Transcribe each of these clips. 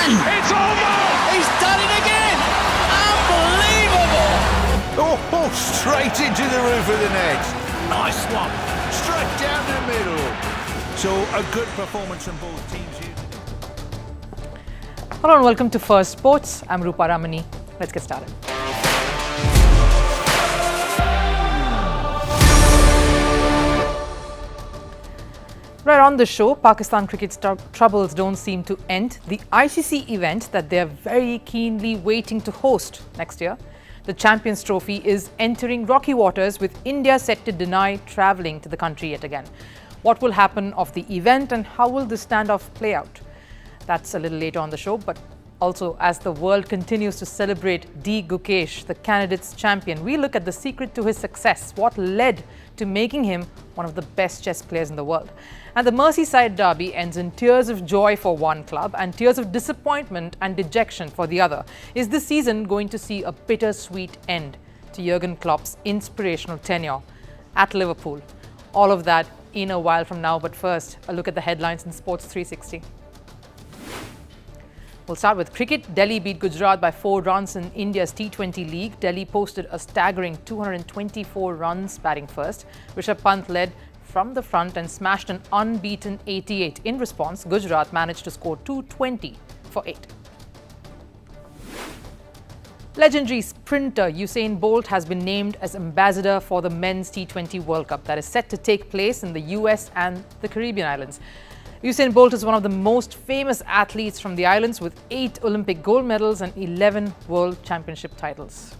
It's almost! He's done it again! Unbelievable! Oh, straight into the roof of the net. Nice one. Straight down the middle. So a good performance from both teams here. Hello and welcome to Firstpost. I'm Rupha Ramani. Let's get started. Right on the show, Pakistan cricket's troubles don't seem to end. The ICC event that they're very keenly waiting to host next year, the Champions Trophy, is entering rocky waters with India set to deny travelling to the country yet again. What will happen of the event and how will the standoff play out? That's a little later on the show, but also as the world continues to celebrate D Gukesh, the candidates champion, we look at the secret to his success, what led to making him one of the best chess players in the world. And the Merseyside derby ends in tears of joy for one club and tears of disappointment and dejection for the other. Is this season going to see a bittersweet end to Jurgen Klopp's inspirational tenure at Liverpool? All of that in a while from now, but first, a look at the headlines in Sports 360. We'll start with cricket. Delhi beat Gujarat by 4 runs in India's T20 League. Delhi posted a staggering 224 runs batting first. Rishabh Pant led from the front and smashed an unbeaten 88. In response, Gujarat managed to score 220 for 8. Legendary sprinter Usain Bolt has been named as ambassador for the Men's T20 World Cup that is set to take place in the US and the Caribbean islands. Usain Bolt is one of the most famous athletes from the islands with 8 Olympic gold medals and 11 World Championship titles.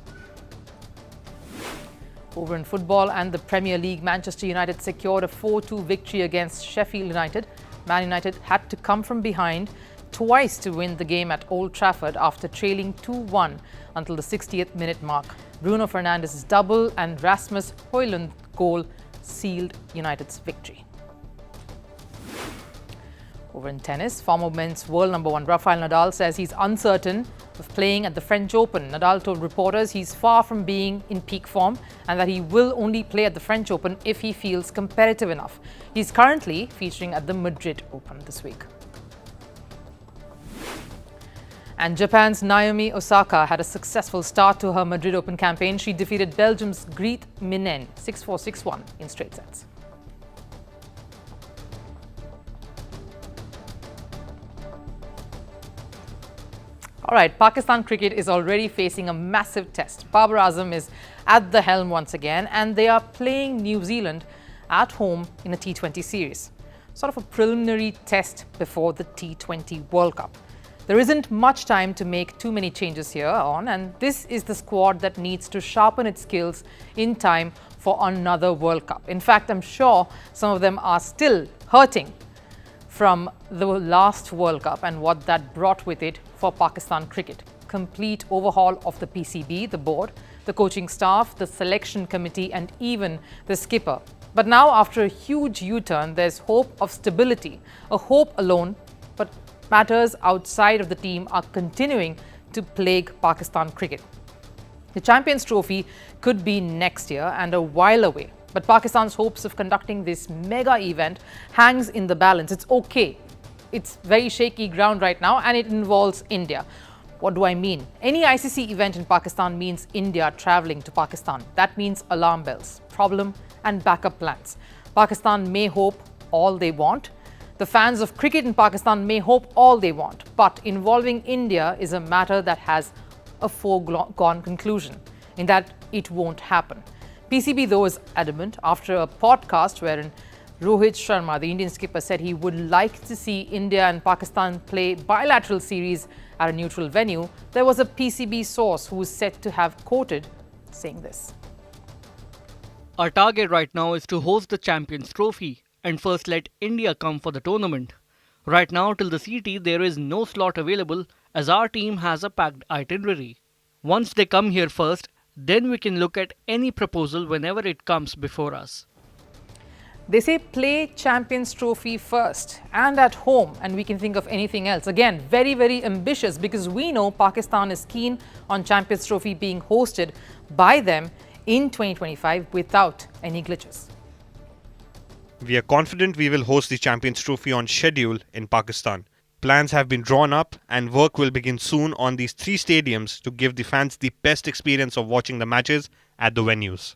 Over in football and the Premier League, Manchester United secured a 4-2 victory against Sheffield United. Man United had to come from behind twice to win the game at Old Trafford after trailing 2-1 until the 60th minute mark. Bruno Fernandes's double and Rasmus Højlund's goal sealed United's victory. Over in tennis, former men's world number 1 Rafael Nadal says he's uncertain of playing at the French Open. Nadal told reporters he's far from being in peak form and that he will only play at the French Open if he feels competitive enough. He's currently featuring at the Madrid Open this week. And Japan's Naomi Osaka had a successful start to her Madrid Open campaign. She defeated Belgium's Greet Minen 6-4, 6-1 in straight sets. All right, Pakistan cricket is already facing a massive test. Babar Azam is at the helm once again, and they are playing New Zealand at home in a T20 series. Sort of a preliminary test before the T20 World Cup. There isn't much time to make too many changes here on, and this is the squad that needs to sharpen its skills in time for another World Cup. In fact, I'm sure some of them are still hurting from the last World Cup and what that brought with it for Pakistan cricket. Complete overhaul of the PCB, the board, the coaching staff, the selection committee and even the skipper. But now, after a huge U-turn, there's hope of stability, a hope alone, but matters outside of the team are continuing to plague Pakistan cricket. The Champions Trophy could be next year and a while away. But Pakistan's hopes of conducting this mega event hangs in the balance. It's okay. It's very shaky ground right now and it involves India. What do I mean? Any ICC event in Pakistan means India travelling to Pakistan. That means alarm bells, problem and backup plans. Pakistan may hope all they want. The fans of cricket in Pakistan may hope all they want. But involving India is a matter that has a foregone conclusion in that it won't happen. PCB, though, is adamant after a podcast wherein Rohit Sharma, the Indian skipper, said he would like to see India and Pakistan play bilateral series at a neutral venue. There was a PCB source who is said to have quoted saying this. Our target right now is to host the Champions Trophy and first let India come for the tournament. Right now, till the CT, there is no slot available as our team has a packed itinerary. Once they come here first, then we can look at any proposal whenever it comes before us. They say play Champions Trophy first and at home and we can think of anything else. Again, very, very ambitious because we know Pakistan is keen on Champions Trophy being hosted by them in 2025 without any glitches. We are confident we will host the Champions Trophy on schedule in Pakistan. Plans have been drawn up and work will begin soon on these 3 stadiums to give the fans the best experience of watching the matches at the venues.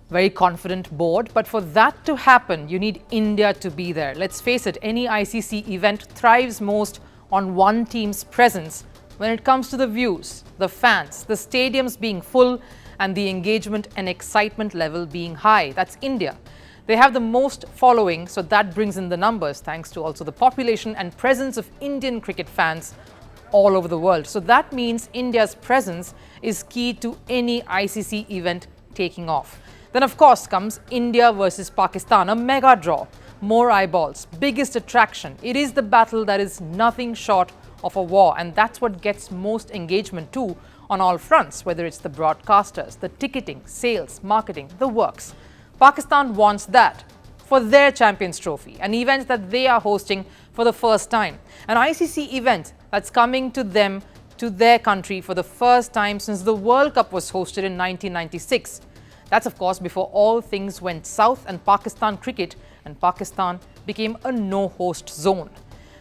Very confident board, but for that to happen, you need India to be there. Let's face it, any ICC event thrives most on one team's presence when it comes to the views, the fans, the stadiums being full and the engagement and excitement level being high. That's India. They have the most following, so that brings in the numbers, thanks to also the population and presence of Indian cricket fans all over the world. So that means India's presence is key to any ICC event taking off. Then of course comes India versus Pakistan, a mega draw, more eyeballs, biggest attraction. It is the battle that is nothing short of a war, and that's what gets most engagement too on all fronts, whether it's the broadcasters, the ticketing, sales, marketing, the works. Pakistan wants that for their Champions Trophy, an event that they are hosting for the first time, an ICC event that's coming to them, to their country for the first time since the World Cup was hosted in 1996. That's of course before all things went south and Pakistan cricket and Pakistan became a no-host zone.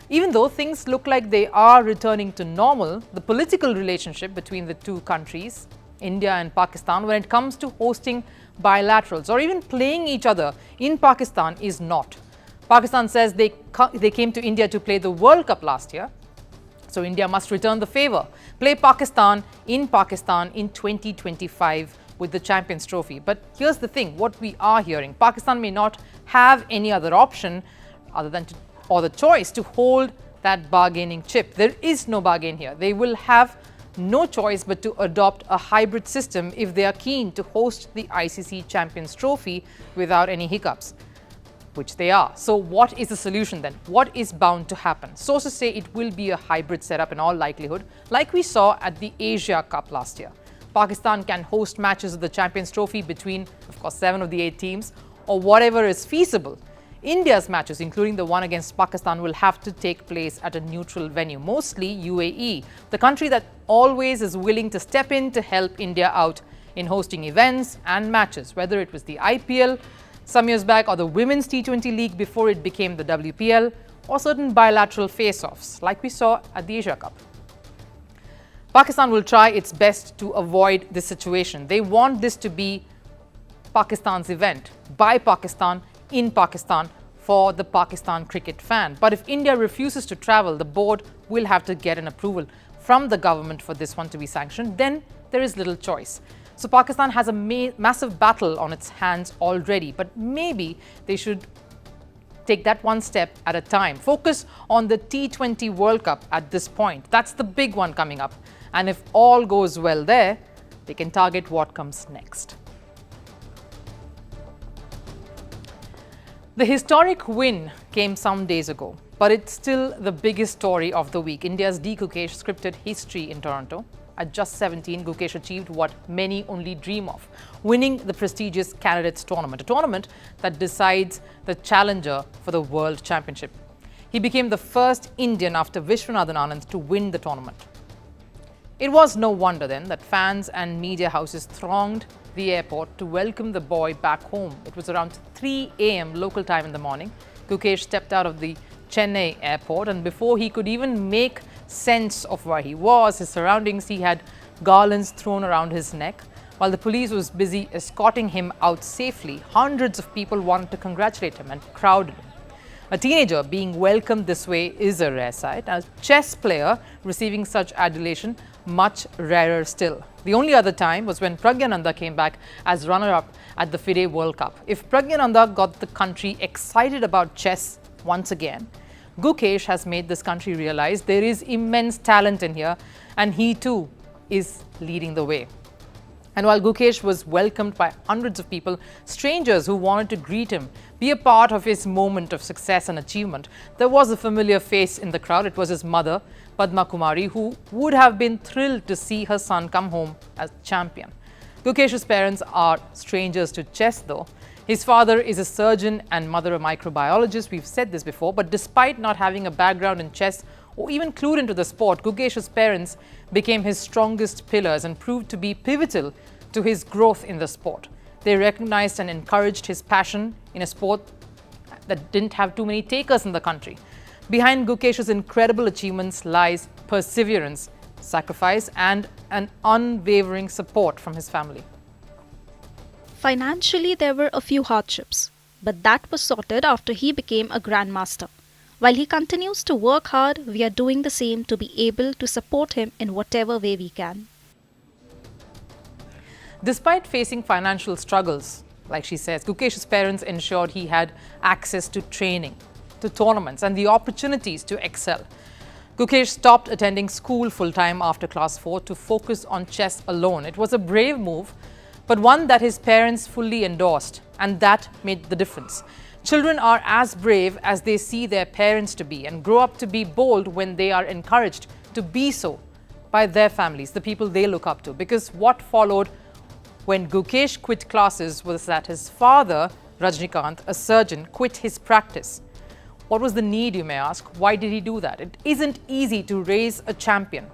Even though things look like they are returning to normal, the political relationship between the two countries, India and Pakistan, when it comes to hosting bilaterals or even playing each other in Pakistan is not. Pakistan says they came to India to play the World Cup last year, so India must return the favour, play Pakistan in 2025 with the Champions Trophy. But here's the thing, what we are hearing, Pakistan may not have any other option other than or the choice to hold that bargaining chip. There is no bargain here. They will have no choice but to adopt a hybrid system if they are keen to host the ICC Champions Trophy without any hiccups, which they are. So what is the solution then? What is bound to happen? Sources say it will be a hybrid setup in all likelihood, like we saw at the Asia Cup last year. Pakistan can host matches of the Champions Trophy between, of course, 7 of the 8 teams or whatever is feasible. India's matches, including the one against Pakistan, will have to take place at a neutral venue, mostly UAE, the country that always is willing to step in to help India out in hosting events and matches, whether it was the IPL some years back or the Women's T20 League before it became the WPL, or certain bilateral face-offs like we saw at the Asia Cup. Pakistan will try its best to avoid this situation. They want this to be Pakistan's event, by Pakistan, in Pakistan, for the Pakistan cricket fan. But if India refuses to travel, the board will have to get an approval from the government for this one to be sanctioned. Then there is little choice. So Pakistan has a massive battle on its hands already, but maybe they should take that one step at a time. Focus on the T20 World Cup at this point. That's the big one coming up. And if all goes well there, they can target what comes next. The historic win came some days ago, but it's still the biggest story of the week. India's D Gukesh scripted history in Toronto. At just 17, Gukesh achieved what many only dream of, winning the prestigious Candidates Tournament, a tournament that decides the challenger for the World Championship. He became the first Indian after Vishwanathan Anand to win the tournament. It was no wonder then that fans and media houses thronged the airport to welcome the boy back home. It was around 3 a.m. local time in the morning. Gukesh stepped out of the Chennai airport, and before he could even make sense of where he was, his surroundings, he had garlands thrown around his neck. While the police was busy escorting him out safely, hundreds of people wanted to congratulate him and crowded him. A teenager being welcomed this way is a rare sight. A chess player receiving such adulation, much rarer still. The only other time was when Pragyananda came back as runner-up at the FIDE World Cup. If Pragyananda got the country excited about chess once again, Gukesh has made this country realize there is immense talent in here, and he too is leading the way. And while Gukesh was welcomed by hundreds of people, strangers who wanted to greet him, be a part of his moment of success and achievement, there was a familiar face in the crowd. It was his mother, Padma Kumari, who would have been thrilled to see her son come home as champion. Gukesh's parents are strangers to chess though. His father is a surgeon and mother a microbiologist. We've said this before, but despite not having a background in chess or even clued into the sport, Gukesh's parents became his strongest pillars and proved to be pivotal to his growth in the sport. They recognized and encouraged his passion in a sport that didn't have too many takers in the country. Behind Gukesh's incredible achievements lies perseverance, sacrifice, and an unwavering support from his family. Financially, there were a few hardships, but that was sorted after he became a grandmaster. While he continues to work hard, we are doing the same to be able to support him in whatever way we can. Despite facing financial struggles, like she says, Gukesh's parents ensured he had access to training, to tournaments, and the opportunities to excel. Gukesh stopped attending school full-time after class 4 to focus on chess alone. It was a brave move, but one that his parents fully endorsed, and that made the difference. Children are as brave as they see their parents to be and grow up to be bold when they are encouraged to be so by their families, the people they look up to. Because what followed when Gukesh quit classes was that his father, Rajnikant, a surgeon, quit his practice. What was the need, you may ask? Why did he do that? It isn't easy to raise a champion.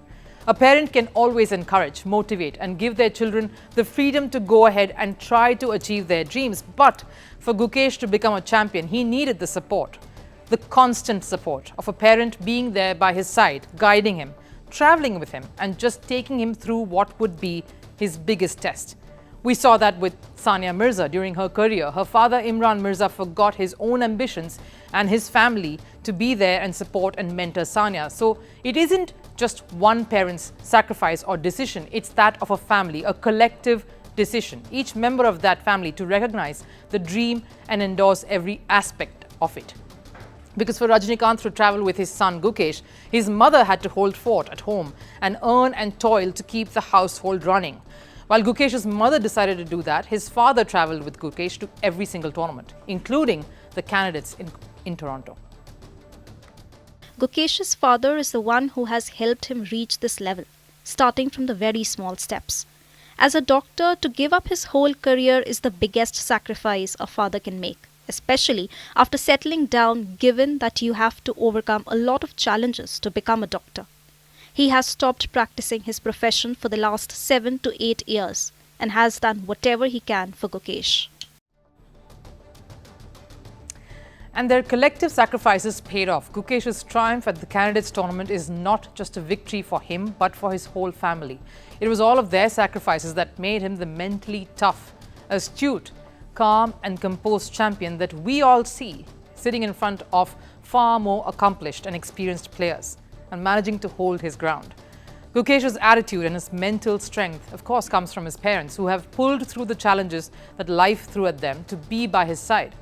A parent can always encourage, motivate, and give their children the freedom to go ahead and try to achieve their dreams. But for Gukesh to become a champion, he needed the support, the constant support of a parent being there by his side, guiding him, traveling with him, and just taking him through what would be his biggest test. We saw that with Sania Mirza during her career. Her father Imran Mirza forgot his own ambitions and his family to be there and support and mentor Sania. So it isn't just one parent's sacrifice or decision, it's that of a family, a collective decision. Each member of that family to recognize the dream and endorse every aspect of it. Because for Rajnikant to travel with his son Gukesh, his mother had to hold fort at home and earn and toil to keep the household running. While Gukesh's mother decided to do that, his father traveled with Gukesh to every single tournament, including the candidates in Toronto. Gukesh's father is the one who has helped him reach this level, starting from the very small steps. As a doctor, to give up his whole career is the biggest sacrifice a father can make, especially after settling down, given that you have to overcome a lot of challenges to become a doctor. He has stopped practicing his profession for the last 7 to 8 years and has done whatever he can for Gukesh. And their collective sacrifices paid off. Gukesh's triumph at the candidates tournament is not just a victory for him, but for his whole family. It was all of their sacrifices that made him the mentally tough, astute, calm and composed champion that we all see sitting in front of far more accomplished and experienced players and managing to hold his ground. Gukesh's attitude and his mental strength, of course, comes from his parents, who have pulled through the challenges that life threw at them to be by his side.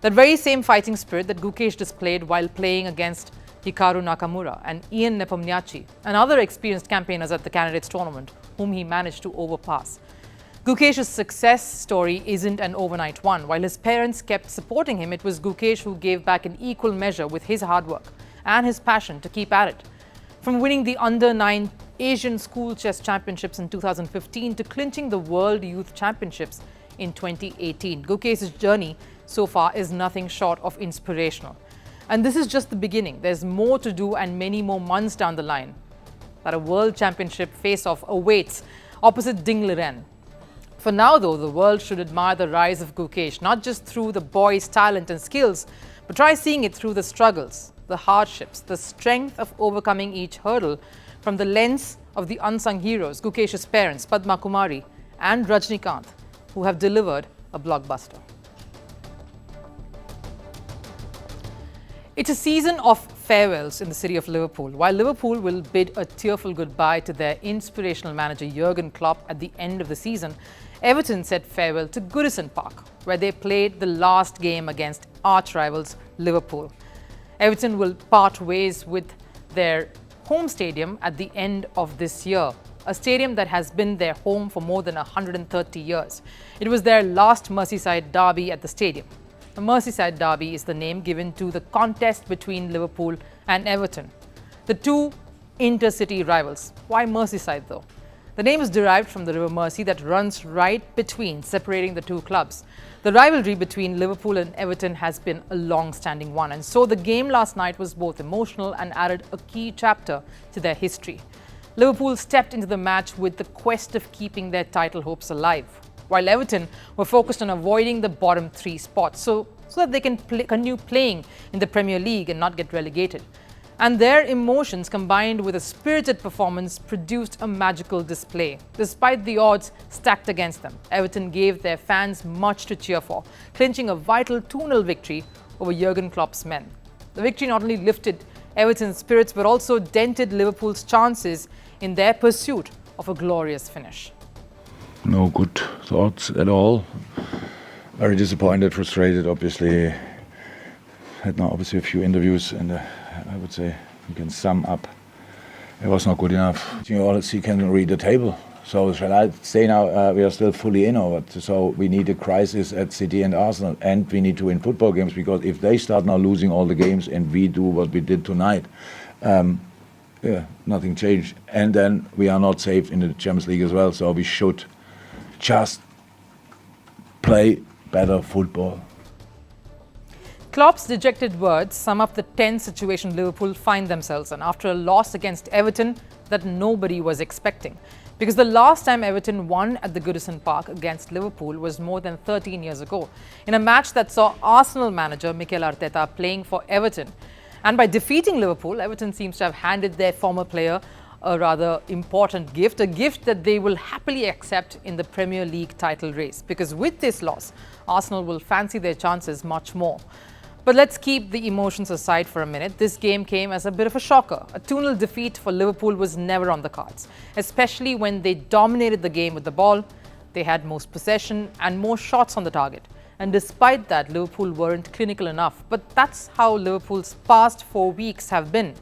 That very same fighting spirit that Gukesh displayed while playing against Hikaru Nakamura and Ian Nepomniachtchi and other experienced campaigners at the candidates tournament, whom he managed to overpass. Gukesh's success story isn't an overnight one. While his parents kept supporting him, it was Gukesh who gave back in equal measure with his hard work and his passion to keep at it. From winning the Under-9 Asian School Chess Championships in 2015 to clinching the World Youth Championships in 2018, Gukesh's journey so far is nothing short of inspirational. And this is just the beginning. There's more to do and many more months down the line that a World Championship face-off awaits opposite Ding Liren. For now, though, the world should admire the rise of Gukesh, not just through the boy's talent and skills, but try seeing it through the struggles, the hardships, the strength of overcoming each hurdle from the lens of the unsung heroes, Gukesh's parents, Padma Kumari and Rajnikant, who have delivered a blockbuster. It's a season of farewells in the city of Liverpool. While Liverpool will bid a tearful goodbye to their inspirational manager Jurgen Klopp at the end of the season, Everton said farewell to Goodison Park, where they played the last game against arch-rivals Liverpool. Everton will part ways with their home stadium at the end of this year, a stadium that has been their home for more than 130 years. It was their last Merseyside derby at the stadium. The Merseyside derby is the name given to the contest between Liverpool and Everton, the two intercity rivals. Why Merseyside though? The name is derived from the River Mersey that runs right between, separating the two clubs. The rivalry between Liverpool and Everton has been a long-standing one, and so the game last night was both emotional and added a key chapter to their history. Liverpool stepped into the match with the quest of keeping their title hopes alive, while Everton were focused on avoiding the bottom three spots. So so that they can continue playing in the Premier League and not get relegated. And their emotions combined with a spirited performance produced a magical display. Despite the odds stacked against them, Everton gave their fans much to cheer for, clinching a vital 2-0 victory over Jurgen Klopp's men. The victory not only lifted Everton's spirits but also dented Liverpool's chances in their pursuit of a glorious finish. No good thoughts at all. Very disappointed, frustrated, obviously. Had now obviously a few interviews, and I would say you can sum up. It was not good enough. You honestly can read the table. So shall I say now we are still fully in over? So we need a crisis at City and Arsenal, and we need to win football games, because if they start now losing all the games and we do what we did tonight, nothing changed. And then we are not safe in the Champions League as well. So we should just play better football. Klopp's dejected words sum up the tense situation Liverpool find themselves in after a loss against Everton that nobody was expecting. Because the last time Everton won at the Goodison Park against Liverpool was more than 13 years ago, in a match that saw Arsenal manager Mikel Arteta playing for Everton. And by defeating Liverpool, Everton seems to have handed their former player a rather important gift, a gift that they will happily accept in the Premier League title race. Because with this loss, Arsenal will fancy their chances much more. But let's keep the emotions aside for a minute. This game came as a bit of a shocker. A 2-0 defeat for Liverpool was never on the cards, especially when they dominated the game with the ball. They had most possession and more shots on the target. And despite that, Liverpool weren't clinical enough. But that's how Liverpool's past 4 weeks have been.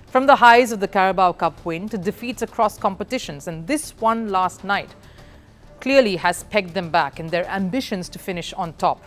From the highs of the Carabao Cup win to defeats across competitions, and this one last night clearly has pegged them back in their ambitions to finish on top.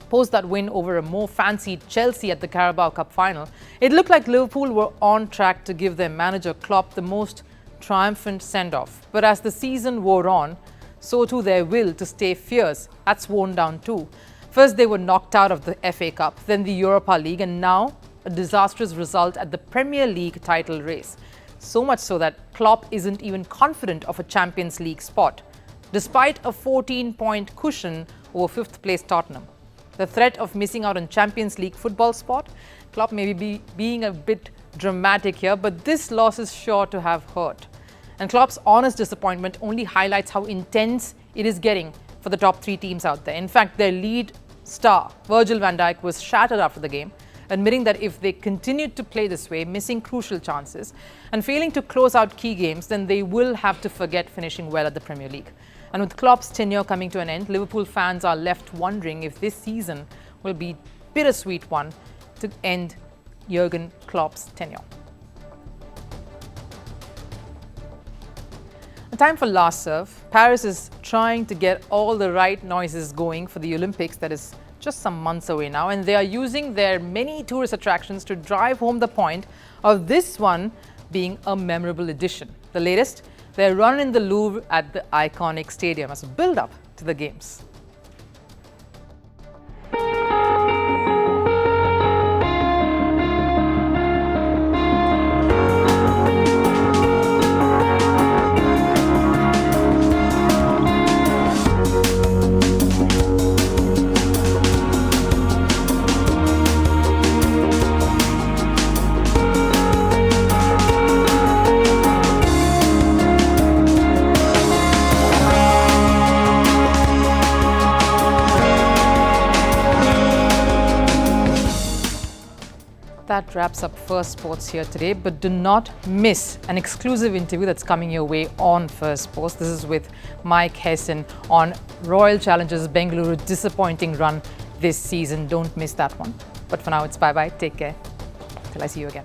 Post that win over a more fancied Chelsea at the Carabao Cup final, it looked like Liverpool were on track to give their manager Klopp the most triumphant send-off. But as the season wore on, so too their will to stay fierce, that's worn down too. First they were knocked out of the FA Cup, then the Europa League, and now a disastrous result at the Premier League title race. So much so that Klopp isn't even confident of a Champions League spot, despite a 14-point cushion over 5th place Tottenham. The threat of missing out on Champions League football spot, Klopp may be being a bit dramatic here, but this loss is sure to have hurt. And Klopp's honest disappointment only highlights how intense it is getting for the top 3 teams out there. In fact, their lead star, Virgil van Dijk, was shattered after the game, admitting that if they continued to play this way, missing crucial chances and failing to close out key games, then they will have to forget finishing well at the Premier League. And with Klopp's tenure coming to an end, Liverpool fans are left wondering if this season will be a bittersweet one to end Jurgen Klopp's tenure. Time for last serve. Paris is trying to get all the right noises going for the Olympics that is just some months away now, and they are using their many tourist attractions to drive home the point of this one being a memorable edition. The latest, their run in the Louvre at the iconic stadium as a build-up to the Games. That wraps up Firstpost here today, but do not miss an exclusive interview that's coming your way on Firstpost. This is with Mike Hesson on Royal Challengers Bengaluru disappointing run this season. Don't miss that one. But for now, it's bye-bye. Take care. Till I see you again.